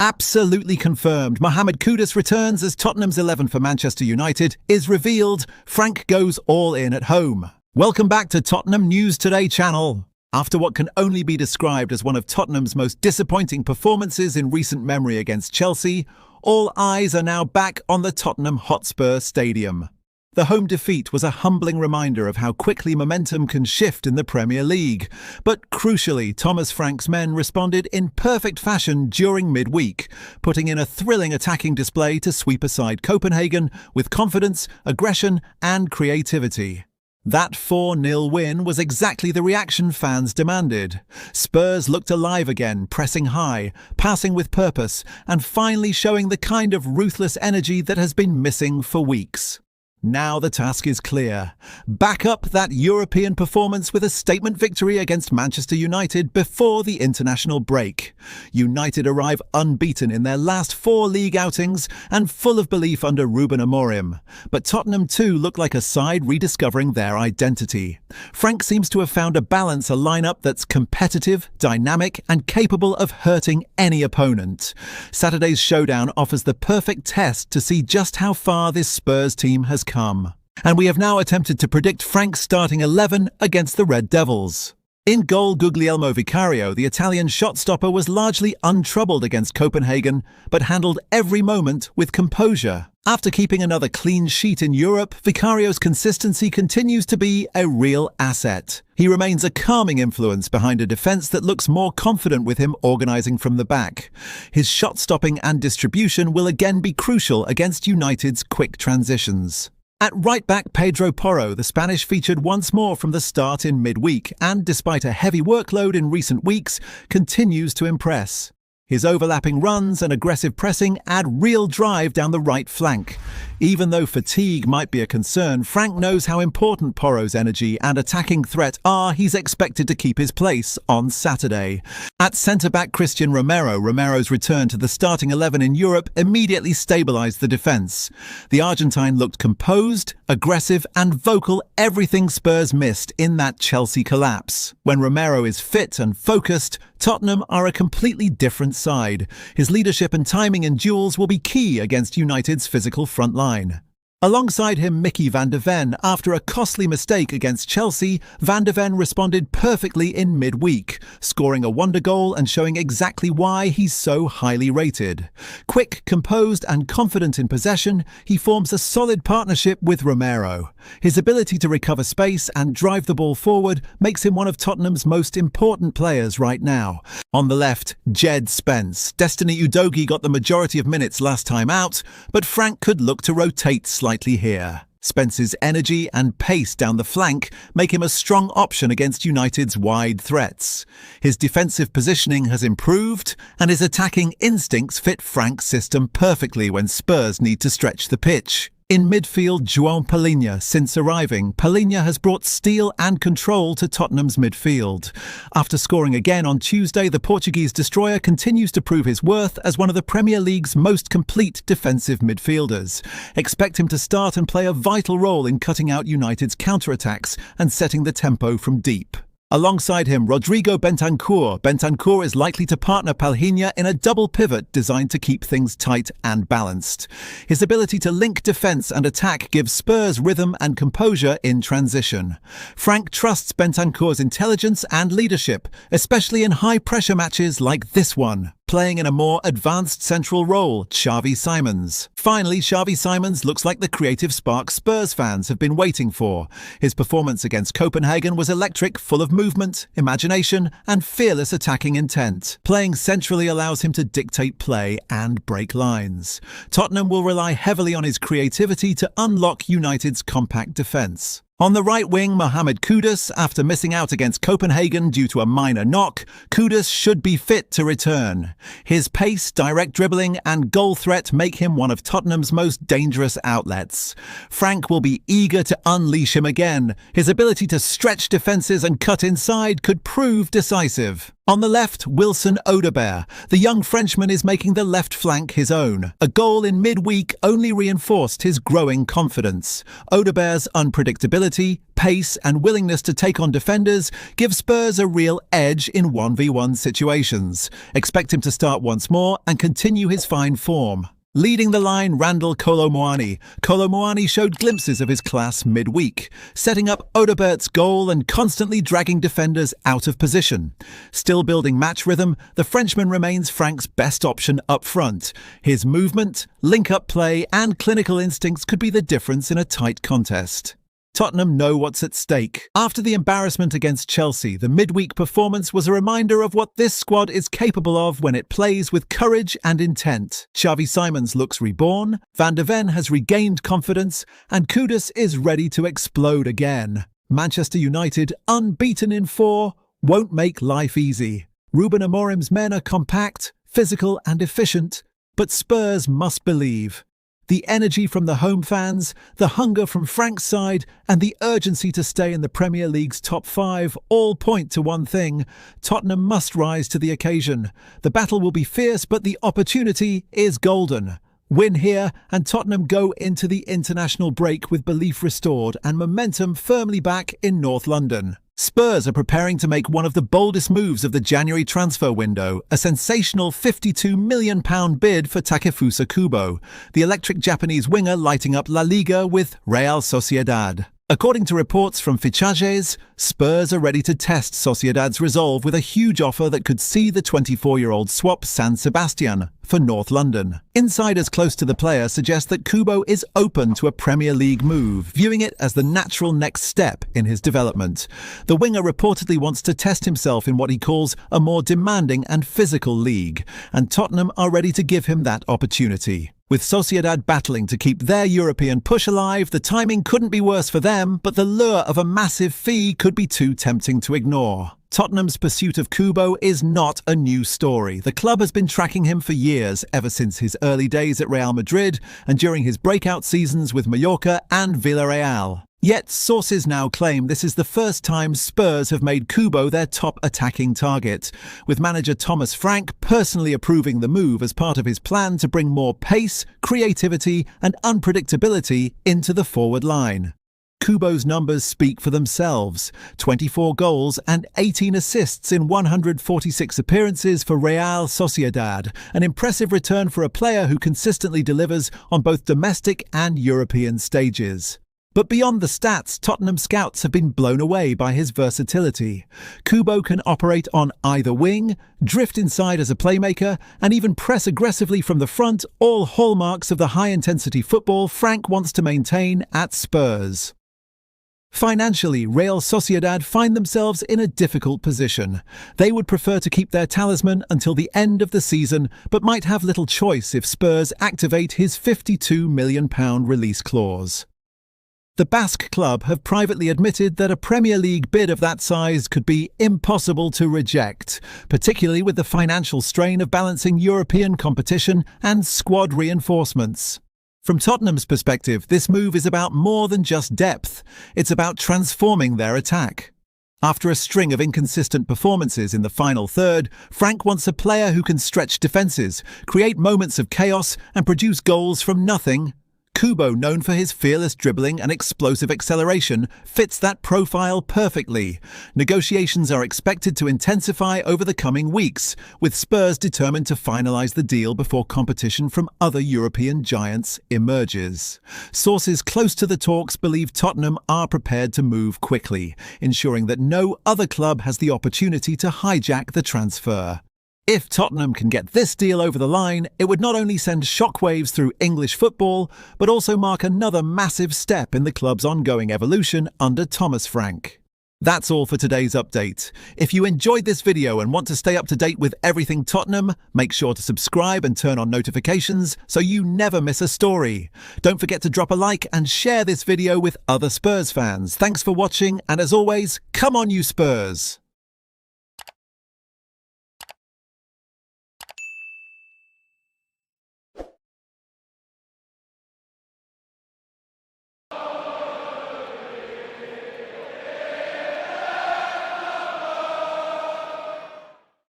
Absolutely confirmed. Mohamed Kudus returns as Tottenham's 11 for Manchester United is revealed. Frank goes all in at home. Welcome back to Tottenham News Today channel. After what can only be described as one of Tottenham's most disappointing performances in recent memory against Chelsea, all eyes are now back on the Tottenham Hotspur Stadium. The home defeat was a humbling reminder of how quickly momentum can shift in the Premier League. But crucially, Thomas Frank's men responded in perfect fashion during midweek, putting in a thrilling attacking display to sweep aside Copenhagen with confidence, aggression and creativity. That 4-0 win was exactly the reaction fans demanded. Spurs looked alive again, pressing high, passing with purpose, and finally showing the kind of ruthless energy that has been missing for weeks. Now the task is clear. Back up that European performance with a statement victory against Manchester United before the international break. United arrive unbeaten in their last 4 league outings and full of belief under Ruben Amorim. But Tottenham too look like a side rediscovering their identity. Frank seems to have found a lineup that's competitive, dynamic and capable of hurting any opponent. Saturday's showdown offers the perfect test to see just how far this Spurs team has come. And we have now attempted to predict Frank's starting 11 against the Red Devils. In goal, Guglielmo Vicario, the Italian shot-stopper, was largely untroubled against Copenhagen, but handled every moment with composure. After keeping another clean sheet in Europe, Vicario's consistency continues to be a real asset. He remains a calming influence behind a defence that looks more confident with him organising from the back. His shot-stopping and distribution will again be crucial against United's quick transitions. At right-back, Pedro Porro, the Spanish featured once more from the start in midweek and, despite a heavy workload in recent weeks, continues to impress. His overlapping runs and aggressive pressing add real drive down the right flank. Even though fatigue might be a concern, Frank knows how important Porro's energy and attacking threat are. He's expected to keep his place on Saturday. At centre-back, Christian Romero's return to the starting 11 in Europe immediately stabilised the defence. The Argentine looked composed, aggressive and vocal, everything Spurs missed in that Chelsea collapse. When Romero is fit and focused, Tottenham are a completely different side. His leadership and timing in duels will be key against United's physical front line. Alongside him, Mickey van de Ven. After a costly mistake against Chelsea, van de Ven responded perfectly in midweek, scoring a wonder goal and showing exactly why he's so highly rated. Quick, composed and confident in possession, he forms a solid partnership with Romero. His ability to recover space and drive the ball forward makes him one of Tottenham's most important players right now. On the left, Jed Spence. Destiny Udogie got the majority of minutes last time out, but Frank could look to rotate slightly here. Spence's energy and pace down the flank make him a strong option against United's wide threats. His defensive positioning has improved, and his attacking instincts fit Frank's system perfectly when Spurs need to stretch the pitch. In midfield, João Palhinha. Since arriving, Palhinha has brought steel and control to Tottenham's midfield. After scoring again on Tuesday, the Portuguese destroyer continues to prove his worth as one of the Premier League's most complete defensive midfielders. Expect him to start and play a vital role in cutting out United's counter-attacks and setting the tempo from deep. Alongside him, Rodrigo Bentancur. Bentancur is likely to partner Palhinha in a double pivot designed to keep things tight and balanced. His ability to link defence and attack gives Spurs rhythm and composure in transition. Frank trusts Bentancur's intelligence and leadership, especially in high-pressure matches like this one. Playing in a more advanced central role, Xavi Simons. Finally, Xavi Simons looks like the creative spark Spurs fans have been waiting for. His performance against Copenhagen was electric, full of movement, imagination and fearless attacking intent. Playing centrally allows him to dictate play and break lines. Tottenham will rely heavily on his creativity to unlock United's compact defence. On the right wing, Mohamed Kudus. After missing out against Copenhagen due to a minor knock, Kudus should be fit to return. His pace, direct dribbling and goal threat make him one of Tottenham's most dangerous outlets. Frank will be eager to unleash him again. His ability to stretch defences and cut inside could prove decisive. On the left, Wilson Odobert. The young Frenchman is making the left flank his own. A goal in midweek only reinforced his growing confidence. Odobert's unpredictability, pace and willingness to take on defenders give Spurs a real edge in 1v1 situations. Expect him to start once more and continue his fine form. Leading the line, Randall Kolo Muani. Kolo Muani showed glimpses of his class midweek, setting up Odobert's goal and constantly dragging defenders out of position. Still building match rhythm, the Frenchman remains Frank's best option up front. His movement, link-up play and clinical instincts could be the difference in a tight contest. Tottenham know what's at stake. After the embarrassment against Chelsea, the midweek performance was a reminder of what this squad is capable of when it plays with courage and intent. Xavi Simons looks reborn, Van de Ven has regained confidence, and Kudus is ready to explode again. Manchester United, unbeaten in 4, won't make life easy. Ruben Amorim's men are compact, physical and efficient, but Spurs must believe. The energy from the home fans, the hunger from Frank's side, and the urgency to stay in the Premier League's top 5 all point to one thing: Tottenham must rise to the occasion. The battle will be fierce, but the opportunity is golden. Win here, and Tottenham go into the international break with belief restored and momentum firmly back in North London. Spurs are preparing to make one of the boldest moves of the January transfer window, a sensational £52 million bid for Takefusa Kubo, the electric Japanese winger lighting up La Liga with Real Sociedad. According to reports from Fichajes, Spurs are ready to test Sociedad's resolve with a huge offer that could see the 24-year-old swap San Sebastian for North London. Insiders close to the player suggest that Kubo is open to a Premier League move, viewing it as the natural next step in his development. The winger reportedly wants to test himself in what he calls a more demanding and physical league, and Tottenham are ready to give him that opportunity. With Sociedad battling to keep their European push alive, the timing couldn't be worse for them, but the lure of a massive fee could be too tempting to ignore. Tottenham's pursuit of Kubo is not a new story. The club has been tracking him for years, ever since his early days at Real Madrid and during his breakout seasons with Mallorca and Villarreal. Yet sources now claim this is the first time Spurs have made Kubo their top attacking target, with manager Thomas Frank personally approving the move as part of his plan to bring more pace, creativity and unpredictability into the forward line. Kubo's numbers speak for themselves: 24 goals and 18 assists in 146 appearances for Real Sociedad, an impressive return for a player who consistently delivers on both domestic and European stages. But beyond the stats, Tottenham scouts have been blown away by his versatility. Kubo can operate on either wing, drift inside as a playmaker, and even press aggressively from the front, all hallmarks of the high-intensity football Frank wants to maintain at Spurs. Financially, Real Sociedad find themselves in a difficult position. They would prefer to keep their talisman until the end of the season, but might have little choice if Spurs activate his £52 million release clause. The Basque club have privately admitted that a Premier League bid of that size could be impossible to reject, particularly with the financial strain of balancing European competition and squad reinforcements. From Tottenham's perspective, this move is about more than just depth. It's about transforming their attack. After a string of inconsistent performances in the final third, Frank wants a player who can stretch defences, create moments of chaos and produce goals from nothing. Kubo, known for his fearless dribbling and explosive acceleration, fits that profile perfectly. Negotiations are expected to intensify over the coming weeks, with Spurs determined to finalise the deal before competition from other European giants emerges. Sources close to the talks believe Tottenham are prepared to move quickly, ensuring that no other club has the opportunity to hijack the transfer. If Tottenham can get this deal over the line, it would not only send shockwaves through English football, but also mark another massive step in the club's ongoing evolution under Thomas Frank. That's all for today's update. If you enjoyed this video and want to stay up to date with everything Tottenham, make sure to subscribe and turn on notifications so you never miss a story. Don't forget to drop a like and share this video with other Spurs fans. Thanks for watching, and as always, come on you Spurs!